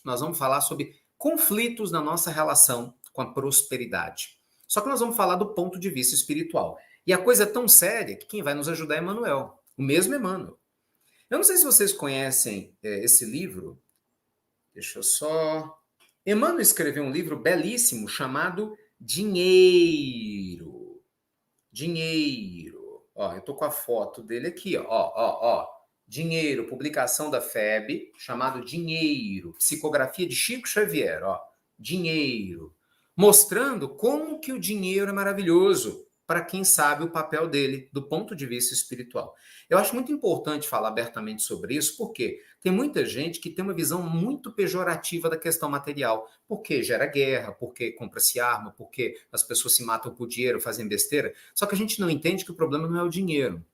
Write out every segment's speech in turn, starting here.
nós vamos falar sobre conflitos na nossa relação com a prosperidade. Só que nós vamos falar do ponto de vista espiritual. E a coisa é tão séria que quem vai nos ajudar é Emmanuel, o mesmo Emmanuel. Eu não sei se vocês conhecem esse livro. Deixa eu só... Emmanuel escreveu um livro belíssimo chamado Dinheiro. Dinheiro. Ó, eu tô com a foto dele aqui, ó. Dinheiro, publicação da FEB, chamado Dinheiro, psicografia de Chico Xavier, ó. Dinheiro. Mostrando como que o dinheiro é maravilhoso para quem sabe o papel dele do ponto de vista espiritual. Eu acho muito importante falar abertamente sobre isso, porque tem muita gente que tem uma visão muito pejorativa da questão material, porque gera guerra, porque compra-se arma, porque as pessoas se matam por dinheiro, fazem besteira. Só que a gente não entende que o problema não é o dinheiro,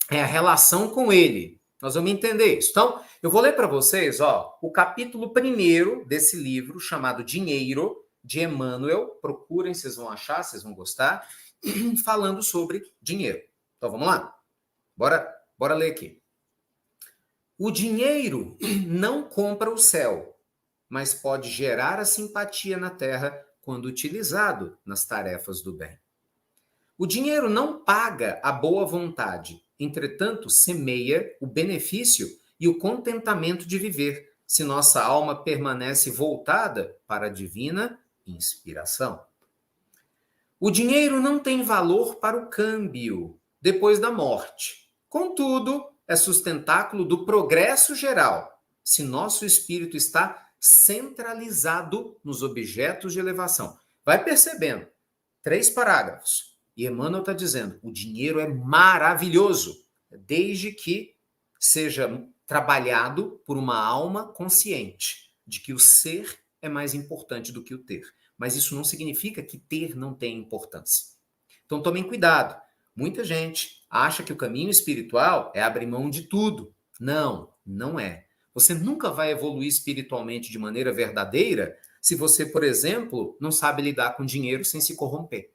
é a relação com ele. Nós vamos entender isso. Então, eu vou ler para vocês, ó, o capítulo 1º desse livro, chamado Dinheiro, de Emmanuel. Procurem, vocês vão achar, vocês vão gostar, falando sobre dinheiro. Então, vamos lá. Bora ler aqui. O dinheiro não compra o céu, mas pode gerar a simpatia na terra quando utilizado nas tarefas do bem. O dinheiro não paga a boa vontade, entretanto, semeia o benefício e o contentamento de viver, se nossa alma permanece voltada para a divina inspiração. O dinheiro não tem valor para o câmbio depois da morte. Contudo, é sustentáculo do progresso geral, se nosso espírito está centralizado nos objetos de elevação. Vai percebendo. 3 parágrafos. E Emmanuel está dizendo, o dinheiro é maravilhoso, desde que seja trabalhado por uma alma consciente de que o ser é mais importante do que o ter. Mas isso não significa que ter não tem importância. Então tomem cuidado. Muita gente acha que o caminho espiritual é abrir mão de tudo. Não, não é. Você nunca vai evoluir espiritualmente de maneira verdadeira se você, por exemplo, não sabe lidar com dinheiro sem se corromper.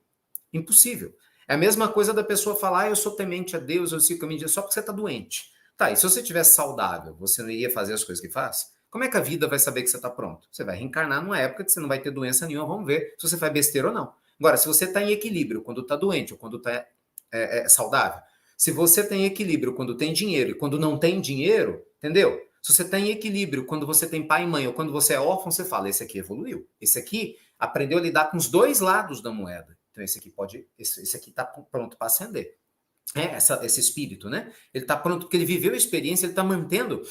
Impossível. É a mesma coisa da pessoa falar, eu sou temente a Deus, eu sigo o caminho de Deus, só porque você está doente. Tá, e se você estivesse saudável, você não iria fazer as coisas que faz? Como é que a vida vai saber que você está pronto? Você vai reencarnar numa época que você não vai ter doença nenhuma, vamos ver se você faz besteira ou não. Agora, se você está em equilíbrio quando está doente ou quando está saudável, se você tem equilíbrio quando tem dinheiro e quando não tem dinheiro, entendeu? Se você está em equilíbrio quando você tem pai e mãe ou quando você é órfão, você fala, esse aqui evoluiu. Esse aqui aprendeu a lidar com os dois lados da moeda. Então, esse aqui está pronto para ascender. Esse espírito, né? Ele está pronto porque ele viveu a experiência, ele está mantendo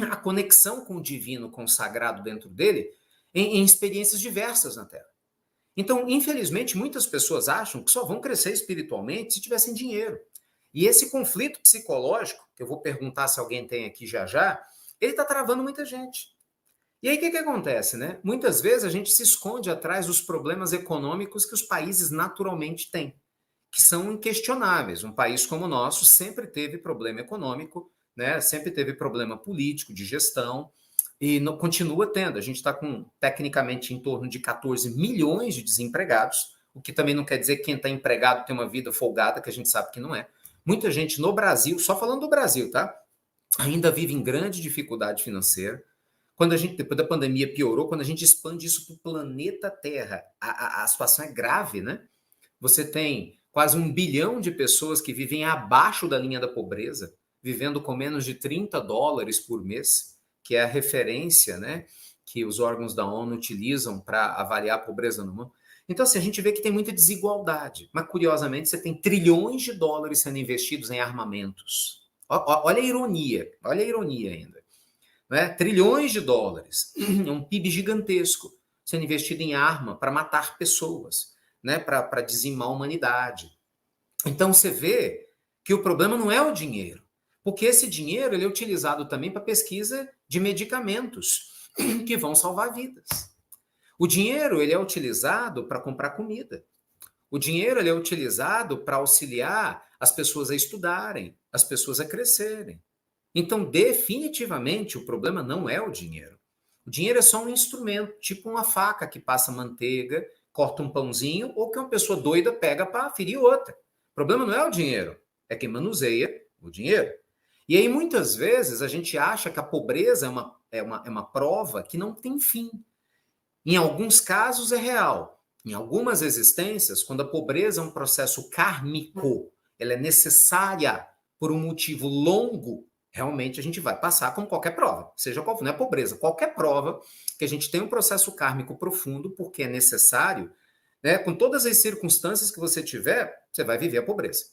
a conexão com o divino, com o sagrado dentro dele, em experiências diversas na Terra. Então, infelizmente, muitas pessoas acham que só vão crescer espiritualmente se tivessem dinheiro. E esse conflito psicológico, que eu vou perguntar se alguém tem aqui já já, ele está travando muita gente. E aí, o que acontece, né? Muitas vezes a gente se esconde atrás dos problemas econômicos que os países naturalmente têm, que são inquestionáveis. Um país como o nosso sempre teve problema econômico, né? Sempre teve problema político, de gestão, e não, continua tendo. A gente está com, tecnicamente, em torno de 14 milhões de desempregados, o que também não quer dizer que quem está empregado tem uma vida folgada, que a gente sabe que não é. Muita gente no Brasil, só falando do Brasil, tá? Ainda vive em grande dificuldade financeira. Quando a gente, depois da pandemia piorou, quando a gente expande isso para o planeta Terra, a situação é grave, né? Você tem quase 1 bilhão de pessoas que vivem abaixo da linha da pobreza, vivendo com menos de $30 por mês, que é a referência, né, que os órgãos da ONU utilizam para avaliar a pobreza no mundo. Então, assim, a gente vê que tem muita desigualdade, mas, curiosamente, você tem trilhões de dólares sendo investidos em armamentos. Olha a ironia ainda. Né? Trilhões de dólares, é um PIB gigantesco sendo investido em arma para matar pessoas, né? Para dizimar a humanidade. Então você vê que o problema não é o dinheiro, porque esse dinheiro ele é utilizado também para pesquisa de medicamentos que vão salvar vidas. O dinheiro ele é utilizado para comprar comida. O dinheiro ele é utilizado para auxiliar as pessoas a estudarem, as pessoas a crescerem. Então, definitivamente, o problema não é o dinheiro. O dinheiro é só um instrumento, tipo uma faca que passa manteiga, corta um pãozinho, ou que uma pessoa doida pega para ferir outra. O problema não é o dinheiro, é quem manuseia o dinheiro. E aí, muitas vezes, a gente acha que a pobreza é uma prova que não tem fim. Em alguns casos é real. Em algumas existências, quando a pobreza é um processo kármico, ela é necessária por um motivo longo, realmente a gente vai passar como qualquer prova, seja qual for, não é pobreza, qualquer prova que a gente tem um processo kármico profundo, porque é necessário, né, com todas as circunstâncias que você tiver, você vai viver a pobreza.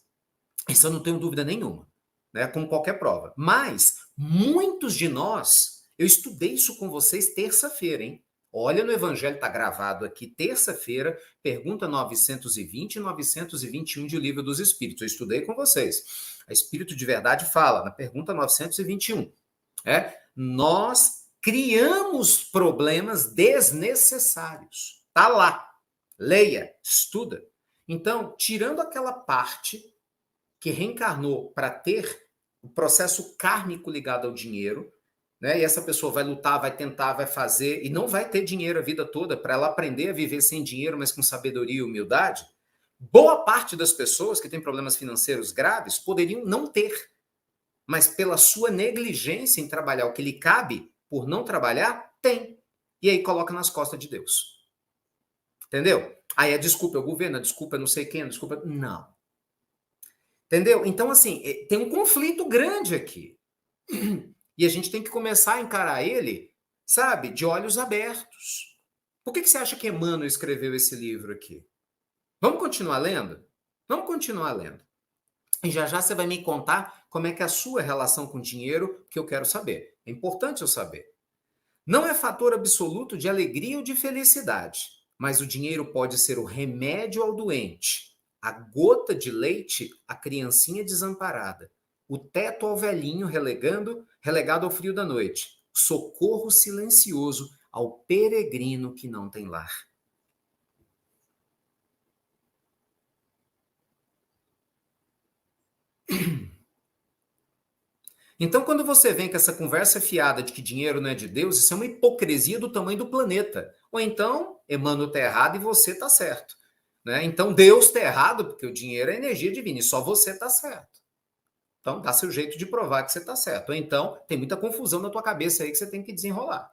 Isso eu não tenho dúvida nenhuma, né, como qualquer prova. Mas muitos de nós, eu estudei isso com vocês terça-feira, hein? Olha, no Evangelho está gravado aqui, terça-feira, pergunta 920 e 921 de O Livro dos Espíritos. Eu estudei com vocês. A Espírito de Verdade fala, na pergunta 921, nós criamos problemas desnecessários. Está lá. Leia, estuda. Então, tirando aquela parte que reencarnou para ter o processo kármico ligado ao dinheiro, né? E essa pessoa vai lutar, vai tentar, vai fazer, e não vai ter dinheiro a vida toda para ela aprender a viver sem dinheiro, mas com sabedoria e humildade. Boa parte das pessoas que têm problemas financeiros graves poderiam não ter, mas pela sua negligência em trabalhar o que lhe cabe, por não trabalhar, tem. E aí coloca nas costas de Deus. Entendeu? Aí a desculpa é o governo, a desculpa é não sei quem, a desculpa... Não. Entendeu? Então, assim, tem um conflito grande aqui. E a gente tem que começar a encarar ele, sabe, de olhos abertos. Por que você acha que Emmanuel escreveu esse livro aqui? Vamos continuar lendo? Vamos continuar lendo. E já já você vai me contar como é que é a sua relação com dinheiro, que eu quero saber. É importante eu saber. Não é fator absoluto de alegria ou de felicidade, mas o dinheiro pode ser o remédio ao doente, a gota de leite à criancinha desamparada, o teto ao velhinho relegado ao frio da noite, socorro silencioso ao peregrino que não tem lar. Então, quando você vem com essa conversa fiada de que dinheiro não é de Deus, isso é uma hipocrisia do tamanho do planeta. Ou então, Emmanuel está errado e você está certo. Né? Então, Deus está errado, porque o dinheiro é energia divina e só você está certo. Então, dá seu jeito de provar que você está certo. Ou então, tem muita confusão na tua cabeça aí que você tem que desenrolar.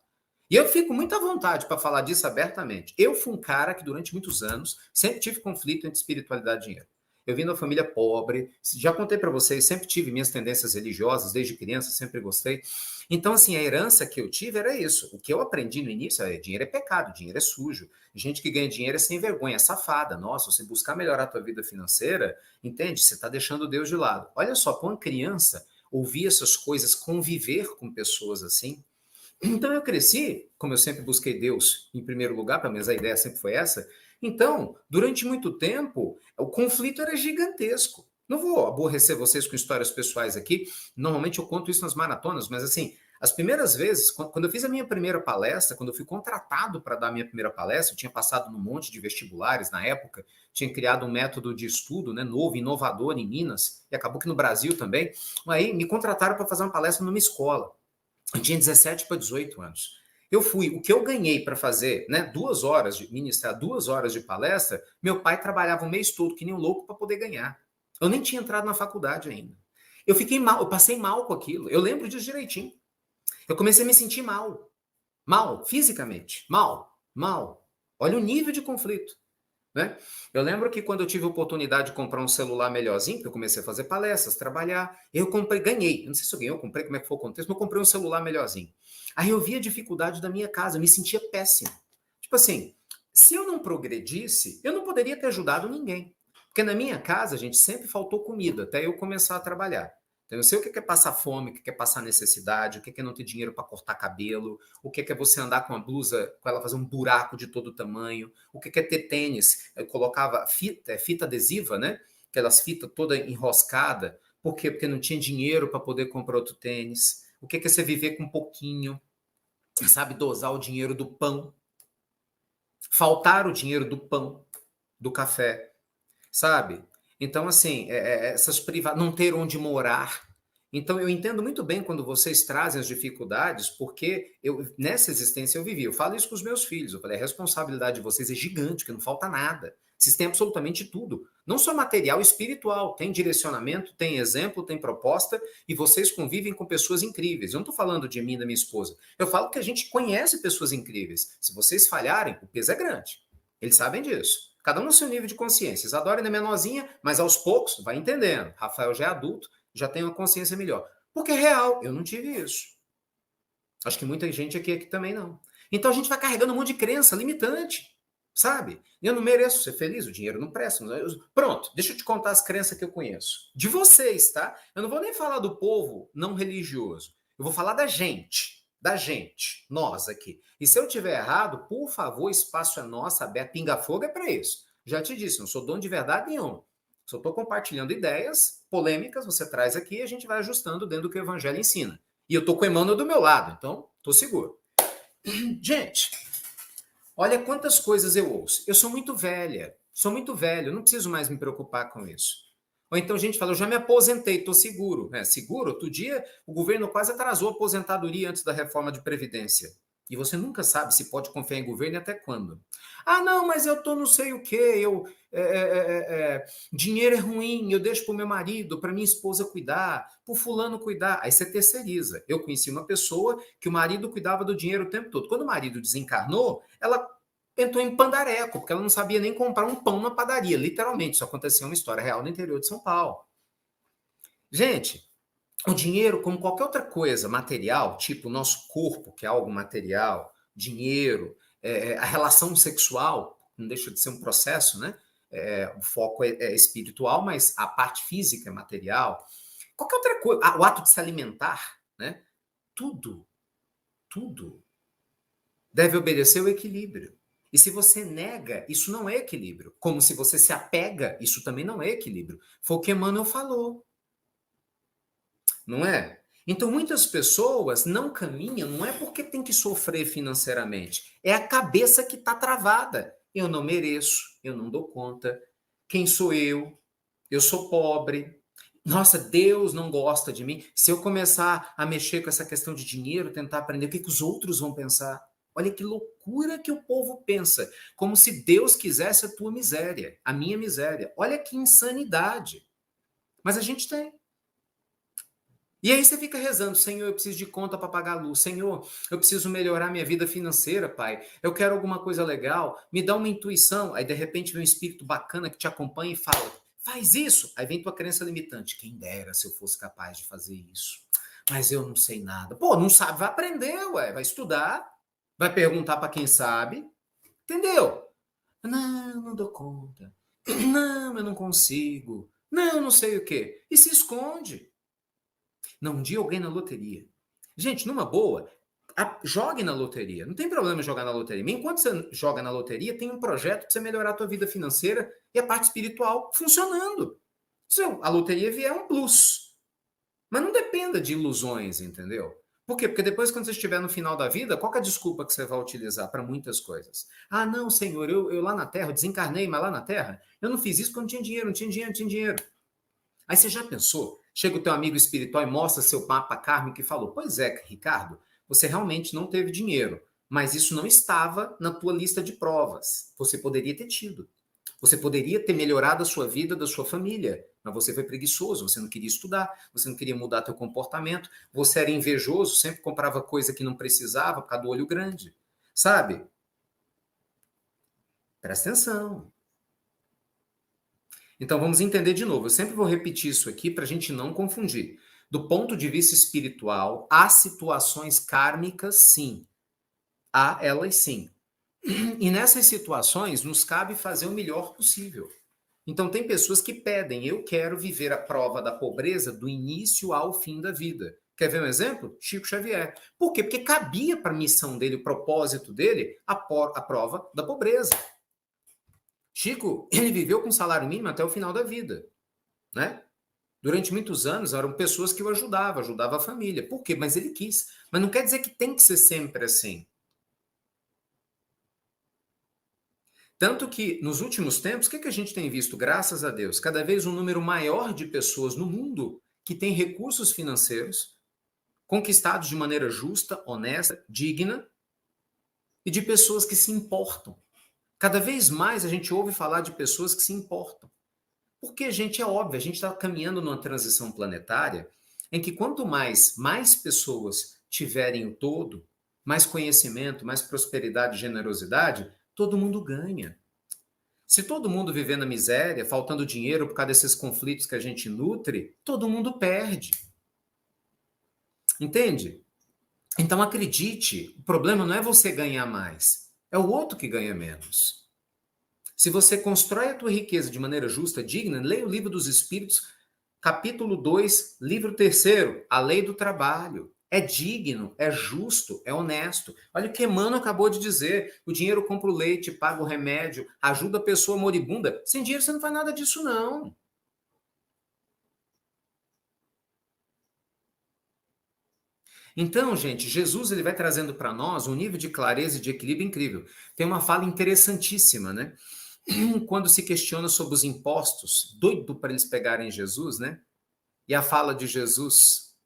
E eu fico muito à vontade para falar disso abertamente. Eu fui um cara que, durante muitos anos, sempre tive conflito entre espiritualidade e dinheiro. Eu vim de uma família pobre, já contei para vocês, sempre tive minhas tendências religiosas, desde criança, sempre gostei. Então, assim, a herança que eu tive era isso. O que eu aprendi no início é dinheiro é pecado, dinheiro é sujo. Gente que ganha dinheiro é sem vergonha, é safada. Nossa, você buscar melhorar a tua vida financeira, entende? Você está deixando Deus de lado. Olha só, quando criança, ouvir essas coisas, conviver com pessoas assim. Então eu cresci, como eu sempre busquei Deus em primeiro lugar, pelo menos a ideia sempre foi essa. Então, durante muito tempo, o conflito era gigantesco. Não vou aborrecer vocês com histórias pessoais aqui. Normalmente eu conto isso nas maratonas, mas assim, as primeiras vezes, quando eu fiz a minha primeira palestra, quando eu fui contratado para dar a minha primeira palestra, eu tinha passado num monte de vestibulares na época, tinha criado um método de estudo, né, novo, inovador em Minas, e acabou que no Brasil também. Aí me contrataram para fazer uma palestra numa escola. Eu tinha 17 para 18 anos. Eu fui, o que eu ganhei para fazer, né, 2 horas de ministrar, 2 horas de palestra, meu pai trabalhava o mês todo que nem um louco para poder ganhar. Eu nem tinha entrado na faculdade ainda. Eu fiquei mal, eu passei mal com aquilo. Eu lembro disso direitinho. Eu comecei a me sentir mal. Mal, fisicamente. Mal. Olha o nível de conflito. Né? Eu lembro que quando eu tive a oportunidade de comprar um celular melhorzinho, porque eu comecei a fazer palestras, trabalhar, eu comprei, ganhei. Eu não sei se eu ganhei, eu comprei, como é que foi o contexto, mas eu comprei um celular melhorzinho. Aí eu vi a dificuldade da minha casa, eu me sentia péssimo. Tipo assim, se eu não progredisse, eu não poderia ter ajudado ninguém. Porque na minha casa, gente, sempre faltou comida, até eu começar a trabalhar. Então, eu sei o que é passar fome, o que é passar necessidade, o que é não ter dinheiro para cortar cabelo, o que é você andar com uma blusa, com ela fazer um buraco de todo tamanho, o que é ter tênis. Eu colocava fita adesiva, né? Aquelas fitas toda enroscada. Por quê? Porque não tinha dinheiro para poder comprar outro tênis. O que é você viver com um pouquinho, sabe? Dosar o dinheiro do pão. Faltar o dinheiro do pão, do café, sabe? Então, assim, essas privadas, não ter onde morar. Então, eu entendo muito bem quando vocês trazem as dificuldades, porque nessa existência eu vivi. Eu falo isso com os meus filhos. Eu falei, a responsabilidade de vocês é gigante, que não falta nada. Vocês têm absolutamente tudo. Não só material e espiritual. Tem direcionamento, tem exemplo, tem proposta, e vocês convivem com pessoas incríveis. Eu não estou falando de mim e da minha esposa. Eu falo que a gente conhece pessoas incríveis. Se vocês falharem, o peso é grande. Eles sabem disso. Cada um no seu nível de consciência. Isadora ainda é menorzinha, mas aos poucos vai entendendo. Rafael já é adulto, já tem uma consciência melhor. Porque é real. Eu não tive isso. Acho que muita gente aqui também não. Então a gente vai carregando um monte de crença limitante, sabe? Eu não mereço ser feliz, o dinheiro não presta. Pronto, deixa eu te contar as crenças que eu conheço. De vocês, tá? Eu não vou nem falar do povo não religioso. Eu vou falar da gente. Da gente, nós aqui. E se eu tiver errado, por favor, o espaço é nosso, aberto, pinga-fogo é para isso. Já te disse, não sou dono de verdade nenhum. Só estou compartilhando ideias polêmicas, você traz aqui e a gente vai ajustando dentro do que o evangelho ensina. E eu tô com o Emmanuel do meu lado, então tô seguro. Gente, olha quantas coisas eu ouço. Eu sou muito velho, não preciso mais me preocupar com isso. Ou então a gente fala, eu já me aposentei, tô seguro. Seguro? Outro dia o governo quase atrasou a aposentadoria antes da reforma de Previdência. E você nunca sabe se pode confiar em governo e até quando. Ah, não, mas eu tô não sei o quê, dinheiro é ruim, eu deixo para o meu marido, para minha esposa cuidar, para o fulano cuidar. Aí você terceiriza. Eu conheci uma pessoa que o marido cuidava do dinheiro o tempo todo. Quando o marido desencarnou, ela entrou em pandareco, porque ela não sabia nem comprar um pão na padaria, literalmente. Isso aconteceu uma história real no interior de São Paulo. Gente, o dinheiro, como qualquer outra coisa material, tipo o nosso corpo, que é algo material, dinheiro, a relação sexual, não deixa de ser um processo, né? O foco é espiritual, mas a parte física é material. Qualquer outra coisa, o ato de se alimentar, né? Tudo deve obedecer ao equilíbrio. E se você nega, isso não é equilíbrio. Como se você se apega, isso também não é equilíbrio. Foi o que Emmanuel falou. Não é? Então, muitas pessoas não caminham, não é porque tem que sofrer financeiramente, é a cabeça que está travada. Eu não mereço, eu não dou conta. Quem sou eu? Eu sou pobre. Nossa, Deus não gosta de mim. Se eu começar a mexer com essa questão de dinheiro, tentar aprender, o que os outros vão pensar? Olha que loucura que o povo pensa. Como se Deus quisesse a tua miséria, a minha miséria. Olha que insanidade. Mas a gente tem. E aí você fica rezando, Senhor, eu preciso de conta para pagar a luz. Senhor, eu preciso melhorar minha vida financeira, Pai. Eu quero alguma coisa legal. Me dá uma intuição. Aí, de repente, vem um espírito bacana que te acompanha e fala, faz isso. Aí vem tua crença limitante. Quem dera se eu fosse capaz de fazer isso. Mas eu não sei nada. Pô, não sabe, vai aprender, ué. Vai estudar, vai perguntar para quem sabe. Entendeu? Não, não dou conta. Não, eu não consigo. Não, não sei o quê. E se esconde. Não, um dia eu ganhei na loteria. Gente, numa boa, jogue na loteria. Não tem problema jogar na loteria. Mas enquanto você joga na loteria, tem um projeto para você melhorar a tua vida financeira e a parte espiritual funcionando. Se a loteria vier, é um plus. Mas não dependa de ilusões, entendeu? Por quê? Porque depois, quando você estiver no final da vida, qual é a desculpa que você vai utilizar para muitas coisas? Ah, não, Senhor, eu lá na Terra, eu desencarnei, mas lá na Terra, eu não fiz isso porque eu não tinha dinheiro, não tinha dinheiro, não tinha dinheiro. Aí você já pensou? Chega o teu amigo espiritual e mostra seu mapa kármico e falou, pois é, Ricardo, você realmente não teve dinheiro, mas isso não estava na tua lista de provas. Você poderia ter tido. Você poderia ter melhorado a sua vida, da sua família, mas você foi preguiçoso, você não queria estudar, você não queria mudar teu comportamento, você era invejoso, sempre comprava coisa que não precisava por causa do olho grande. Sabe? Presta atenção. Então vamos entender de novo. Eu sempre vou repetir isso aqui para a gente não confundir. Do ponto de vista espiritual, há situações kármicas, sim. Há elas sim. E nessas situações, nos cabe fazer o melhor possível. Então tem pessoas que pedem, eu quero viver a prova da pobreza do início ao fim da vida. Quer ver um exemplo? Chico Xavier. Por quê? Porque cabia para a missão dele, o propósito dele, a prova da pobreza. Chico, ele viveu com salário mínimo até o final da vida, né? Durante muitos anos eram pessoas que o ajudavam, ajudava a família. Por quê? Mas ele quis. Mas não quer dizer que tem que ser sempre assim. Tanto que, nos últimos tempos, o que a gente tem visto? Graças a Deus, cada vez um número maior de pessoas no mundo que têm recursos financeiros, conquistados de maneira justa, honesta, digna, e de pessoas que se importam. Cada vez mais a gente ouve falar de pessoas que se importam. Porque, gente, é óbvio, a gente está caminhando numa transição planetária em que quanto mais pessoas tiverem o todo, mais conhecimento, mais prosperidade e generosidade, todo mundo ganha. Se todo mundo viver na miséria, faltando dinheiro por causa desses conflitos que a gente nutre, todo mundo perde. Entende? Então acredite, o problema não é você ganhar mais, é o outro que ganha menos. Se você constrói a tua riqueza de maneira justa, digna, leia o Livro dos Espíritos, capítulo 2, livro 3º, a lei do trabalho. É digno, é justo, é honesto. Olha o que Emmanuel acabou de dizer. O dinheiro compra o leite, paga o remédio, ajuda a pessoa moribunda. Sem dinheiro você não faz nada disso, não. Então, gente, Jesus ele vai trazendo para nós um nível de clareza e de equilíbrio incrível. Tem uma fala interessantíssima, né? Quando se questiona sobre os impostos, doido para eles pegarem Jesus, né? E a fala de Jesus,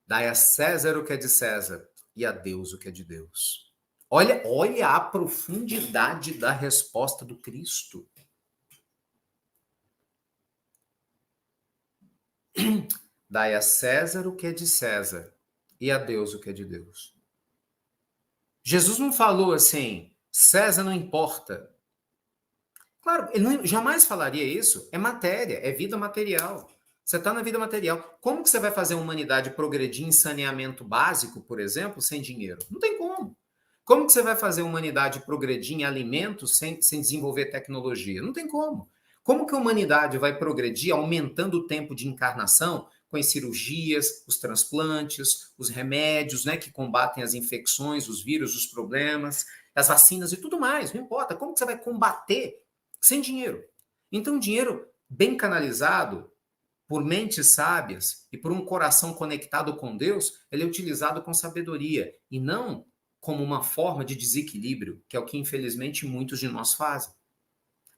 dai a César o que é de César e a Deus o que é de Deus. Olha a profundidade da resposta do Cristo. Dai a César o que é de César e a Deus o que é de Deus. Jesus não falou assim, César não importa. Claro, ele não, jamais falaria isso. É matéria, é vida material. Você está na vida material. Como que você vai fazer a humanidade progredir em saneamento básico, por exemplo, sem dinheiro? Não tem como. Como que você vai fazer a humanidade progredir em alimentos sem desenvolver tecnologia? Não tem como. Como que a humanidade vai progredir aumentando o tempo de encarnação com as cirurgias, os transplantes, os remédios, né, que combatem as infecções, os vírus, os problemas, as vacinas e tudo mais? Não importa. Como que você vai combater sem dinheiro? Então, dinheiro bem canalizado por mentes sábias e por um coração conectado com Deus, ele é utilizado com sabedoria e não como uma forma de desequilíbrio, que é o que infelizmente muitos de nós fazem.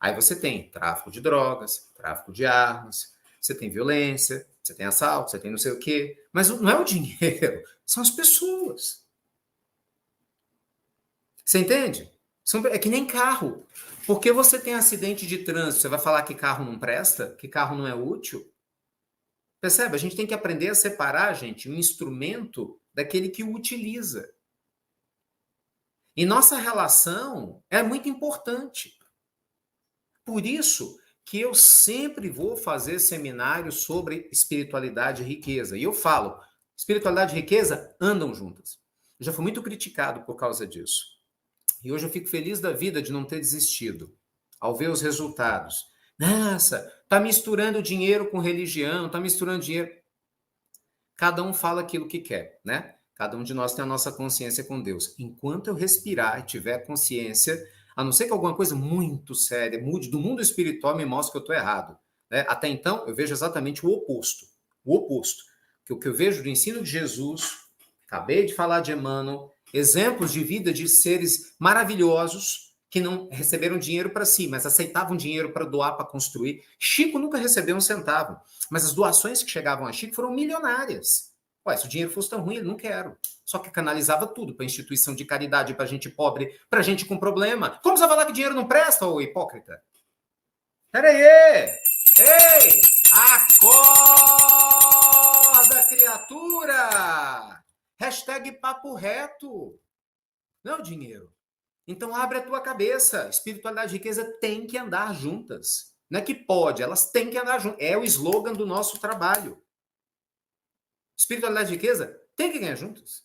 Aí você tem tráfico de drogas, tráfico de armas, você tem violência, você tem assalto, você tem não sei o quê, mas não é o dinheiro, são as pessoas. Você entende? É que nem carro. Porque você tem acidente de trânsito, você vai falar que carro não presta? Que carro não é útil? Percebe? A gente tem que aprender a separar, gente, o instrumento daquele que o utiliza. E nossa relação é muito importante. Por isso que eu sempre vou fazer seminários sobre espiritualidade e riqueza. E eu falo, espiritualidade e riqueza andam juntas. Eu já fui muito criticado por causa disso. E hoje eu fico feliz da vida de não ter desistido ao ver os resultados. Nossa, tá misturando dinheiro com religião, tá misturando dinheiro. Cada um fala aquilo que quer, né? Cada um de nós tem a nossa consciência com Deus. Enquanto eu respirar e tiver consciência, a não ser que alguma coisa muito séria mude do mundo espiritual me mostre que eu estou errado. Né? Até então, eu vejo exatamente o oposto. O oposto. Que o que eu vejo do ensino de Jesus, acabei de falar de Emmanuel, exemplos de vida de seres maravilhosos que não receberam dinheiro para si, mas aceitavam dinheiro para doar, para construir. Chico nunca recebeu um centavo, mas as doações que chegavam a Chico foram milionárias. Ué, se o dinheiro fosse tão ruim, ele não quero. Só que canalizava tudo para instituição de caridade, para gente pobre, para gente com problema. Como você vai falar que dinheiro não presta, ô hipócrita? Peraí! Ei! Acorda, criatura! Hashtag papo reto. Não é o dinheiro. Então abre a tua cabeça. Espiritualidade e riqueza tem que andar juntas. Não é que pode, elas têm que andar juntas. É o slogan do nosso trabalho. Espiritualidade e riqueza tem que ganhar juntas.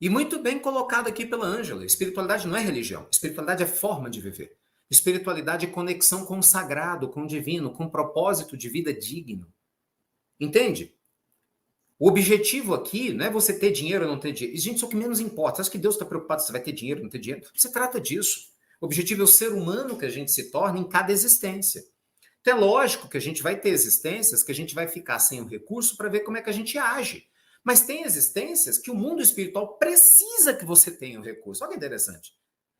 E muito bem colocado aqui pela Ângela. Espiritualidade não é religião. Espiritualidade é forma de viver. Espiritualidade é conexão com o sagrado, com o divino, com propósito de vida digno. Entende? O objetivo aqui não é você ter dinheiro ou não ter dinheiro. Gente, isso é o que menos importa. Você acha que Deus está preocupado se você vai ter dinheiro ou não ter dinheiro? Não se trata disso. O objetivo é o ser humano que a gente se torna em cada existência. Então é lógico que a gente vai ter existências que a gente vai ficar sem o recurso para ver como é que a gente age. Mas tem existências que o mundo espiritual precisa que você tenha o recurso. Olha que interessante.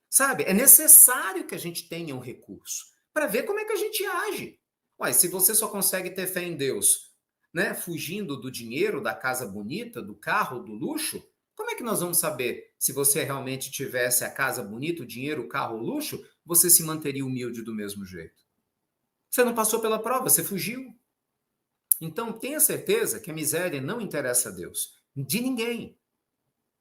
Sabe? É necessário que a gente tenha um recurso para ver como é que a gente age. Ué, se você só consegue ter fé em Deus, né, fugindo do dinheiro, da casa bonita, do carro, do luxo, como é que nós vamos saber se você realmente tivesse a casa bonita, o dinheiro, o carro, o luxo, você se manteria humilde do mesmo jeito. Você não passou pela prova, você fugiu. Então, tenha certeza que a miséria não interessa a Deus, de ninguém.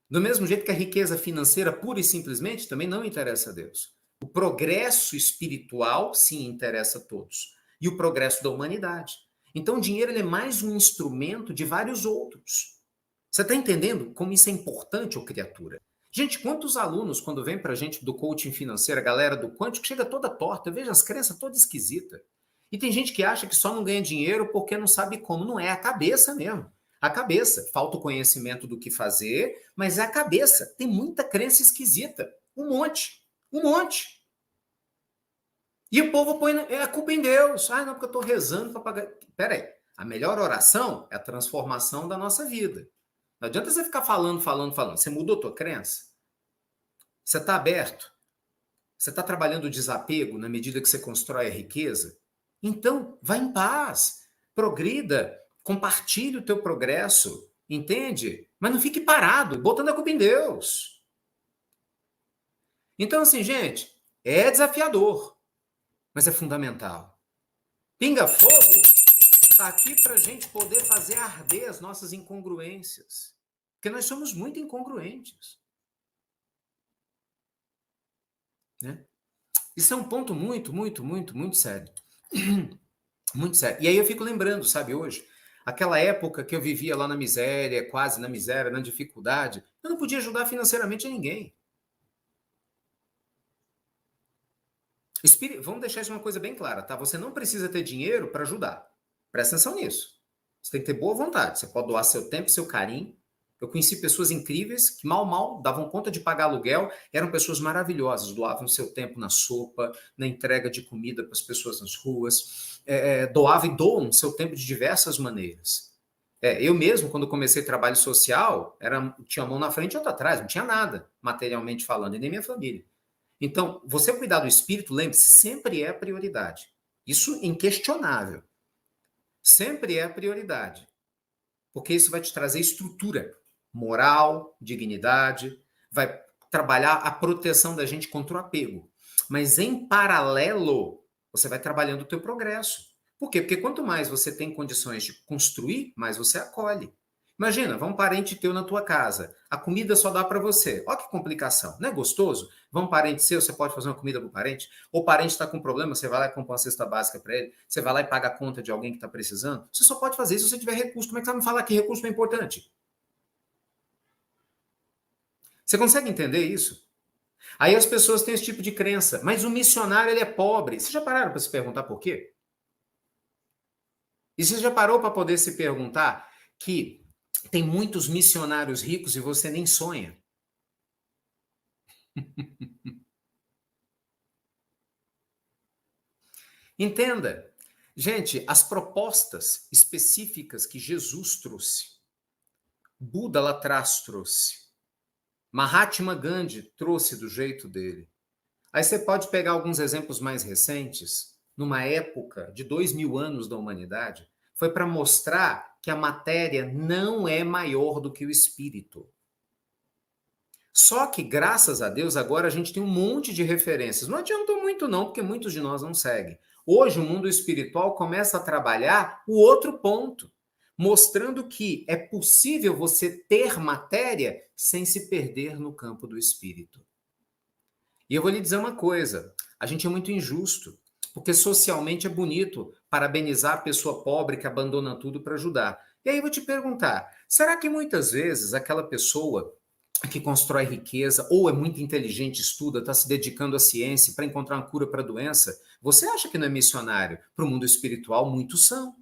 Do mesmo jeito que a riqueza financeira, pura e simplesmente, também não interessa a Deus. O progresso espiritual, sim, interessa a todos. E o progresso da humanidade. Então, o dinheiro ele é mais um instrumento de vários outros. Você está entendendo como isso é importante, ô criatura? Gente, quantos alunos, quando vem para a gente do coaching financeiro, a galera do quântico, chega toda torta, veja as crenças todas esquisitas. E tem gente que acha que só não ganha dinheiro porque não sabe como. Não é a cabeça mesmo. A cabeça. Falta o conhecimento do que fazer, mas é a cabeça. Tem muita crença esquisita. Um monte. Um monte. E o povo põe a culpa em Deus. Ah, não, porque eu estou rezando para pagar. Peraí. A melhor oração é a transformação da nossa vida. Não adianta você ficar falando. Você mudou a tua crença? Você está aberto? Você está trabalhando o desapego na medida que você constrói a riqueza? Então, vá em paz. Progrida. Compartilhe o teu progresso. Entende? Mas não fique parado, botando a culpa em Deus. Então, assim, gente, é desafiador, mas é fundamental. Pinga Fogo está aqui para a gente poder fazer arder as nossas incongruências. Porque nós somos muito incongruentes. Né? Isso é um ponto muito, muito, muito, muito sério. Muito sério. E aí eu fico lembrando, sabe, hoje, aquela época que eu vivia lá na miséria, quase na miséria, na dificuldade, eu não podia ajudar financeiramente a ninguém. Vamos deixar isso uma coisa bem clara, tá? Você não precisa ter dinheiro para ajudar. Presta atenção nisso. Você tem que ter boa vontade. Você pode doar seu tempo, seu carinho. Eu conheci pessoas incríveis que mal davam conta de pagar aluguel, eram pessoas maravilhosas, doavam seu tempo na sopa, na entrega de comida para as pessoas nas ruas, doavam e doam seu tempo de diversas maneiras. Eu mesmo, quando comecei trabalho social, tinha uma mão na frente e outra atrás, não tinha nada, materialmente falando, e nem minha família. Então, você cuidar do espírito, lembre-se, sempre é a prioridade. Isso inquestionável. Sempre é a prioridade. Porque isso vai te trazer estrutura moral, dignidade, vai trabalhar a proteção da gente contra o apego. Mas, em paralelo, você vai trabalhando o teu progresso. Por quê? Porque quanto mais você tem condições de construir, mais você acolhe. Imagina, vai um parente teu na tua casa, a comida só dá para você. Olha que complicação, não é gostoso? Vai um parente seu, você pode fazer uma comida para o parente? Ou o parente está com problema, você vai lá e compra uma cesta básica para ele, você vai lá e paga a conta de alguém que está precisando? Você só pode fazer isso se você tiver recurso. Como é que você vai me falar que recurso não é importante? Você consegue entender isso? Aí as pessoas têm esse tipo de crença, mas o missionário ele é pobre. Vocês já pararam para se perguntar por quê? E você já parou para poder se perguntar que tem muitos missionários ricos e você nem sonha? Entenda, gente, as propostas específicas que Jesus trouxe, Buda lá atrás trouxe, Mahatma Gandhi trouxe do jeito dele. Aí você pode pegar alguns exemplos mais recentes, numa época de 2000 anos da humanidade, foi para mostrar que a matéria não é maior do que o espírito. Só que, graças a Deus, agora a gente tem um monte de referências. Não adiantou muito não, porque muitos de nós não seguem. Hoje o mundo espiritual começa a trabalhar o outro ponto, mostrando que é possível você ter matéria sem se perder no campo do espírito. E eu vou lhe dizer uma coisa, a gente é muito injusto, porque socialmente é bonito parabenizar a pessoa pobre que abandona tudo para ajudar. E aí eu vou te perguntar, será que muitas vezes aquela pessoa que constrói riqueza, ou é muito inteligente, estuda, está se dedicando à ciência para encontrar uma cura para a doença, você acha que não é missionário? Para o mundo espiritual, muitos são.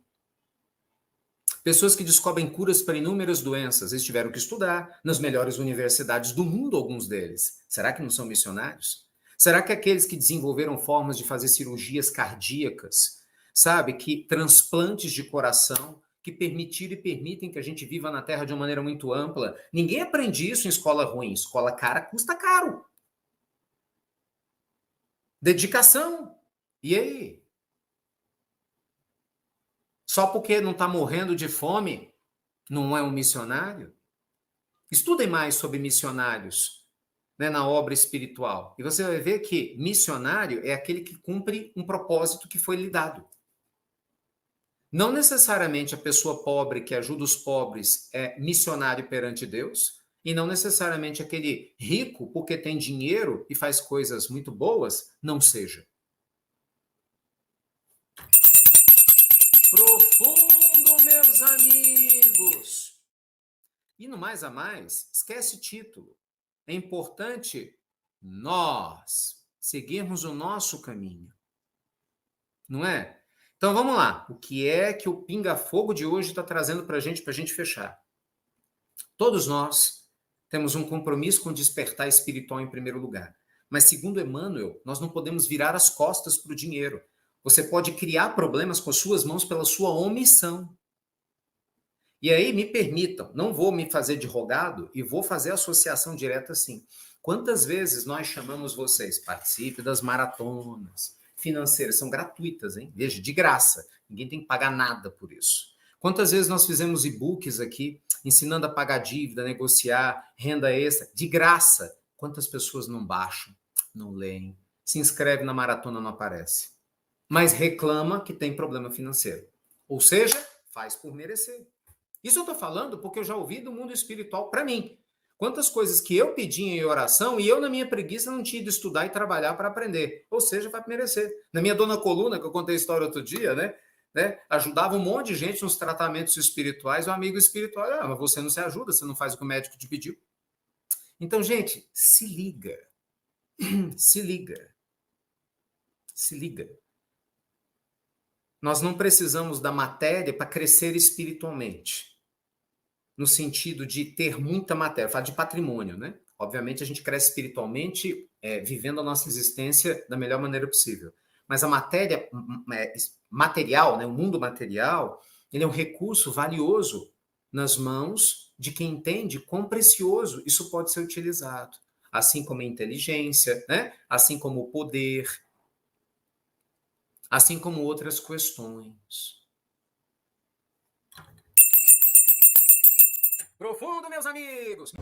Pessoas que descobrem curas para inúmeras doenças, eles tiveram que estudar nas melhores universidades do mundo, alguns deles. Será que não são missionários? Será que aqueles que desenvolveram formas de fazer cirurgias cardíacas, sabe, que transplantes de coração, que permitiram e permitem que a gente viva na Terra de uma maneira muito ampla. Ninguém aprende isso em escola ruim. Escola cara custa caro. Dedicação. E aí? Só porque não está morrendo de fome, não é um missionário? Estudem mais sobre missionários né, na obra espiritual. E você vai ver que missionário é aquele que cumpre um propósito que foi lhe dado. Não necessariamente a pessoa pobre que ajuda os pobres é missionário perante Deus, e não necessariamente aquele rico, porque tem dinheiro e faz coisas muito boas, não seja. Profundo, meus amigos! E no mais a mais, esquece título. É importante nós seguirmos o nosso caminho. Não é? Então vamos lá. O que é que o pinga-fogo de hoje está trazendo para a gente fechar? Todos nós temos um compromisso com o despertar espiritual em primeiro lugar. Mas segundo Emmanuel, nós não podemos virar as costas para o dinheiro. Você pode criar problemas com as suas mãos pela sua omissão. E aí, me permitam, não vou me fazer de rogado e vou fazer associação direta assim. Quantas vezes nós chamamos vocês, participe das maratonas financeiras, são gratuitas, hein? Veja, de graça, ninguém tem que pagar nada por isso. Quantas vezes nós fizemos e-books aqui, ensinando a pagar dívida, negociar, renda extra, de graça. Quantas pessoas não baixam, não leem, se inscreve na maratona, não aparece. Mas reclama que tem problema financeiro. Ou seja, faz por merecer. Isso eu estou falando porque eu já ouvi do mundo espiritual para mim. Quantas coisas que eu pedi em oração e eu, na minha preguiça, não tinha ido estudar e trabalhar para aprender. Ou seja, vai merecer. Na minha dona Coluna, que eu contei a história outro dia, né? Ajudava um monte de gente nos tratamentos espirituais. O amigo espiritual, mas você não se ajuda, você não faz o que o médico te pediu. Então, gente, se liga. Se liga. Se liga. Nós não precisamos da matéria para crescer espiritualmente. No sentido de ter muita matéria, falar de patrimônio, né? Obviamente a gente cresce espiritualmente vivendo a nossa existência da melhor maneira possível. Mas a matéria material, né, o mundo material, ele é um recurso valioso nas mãos de quem entende quão precioso isso pode ser utilizado. Assim como a inteligência, né? Assim como o poder, assim como outras questões. Profundo, meus amigos!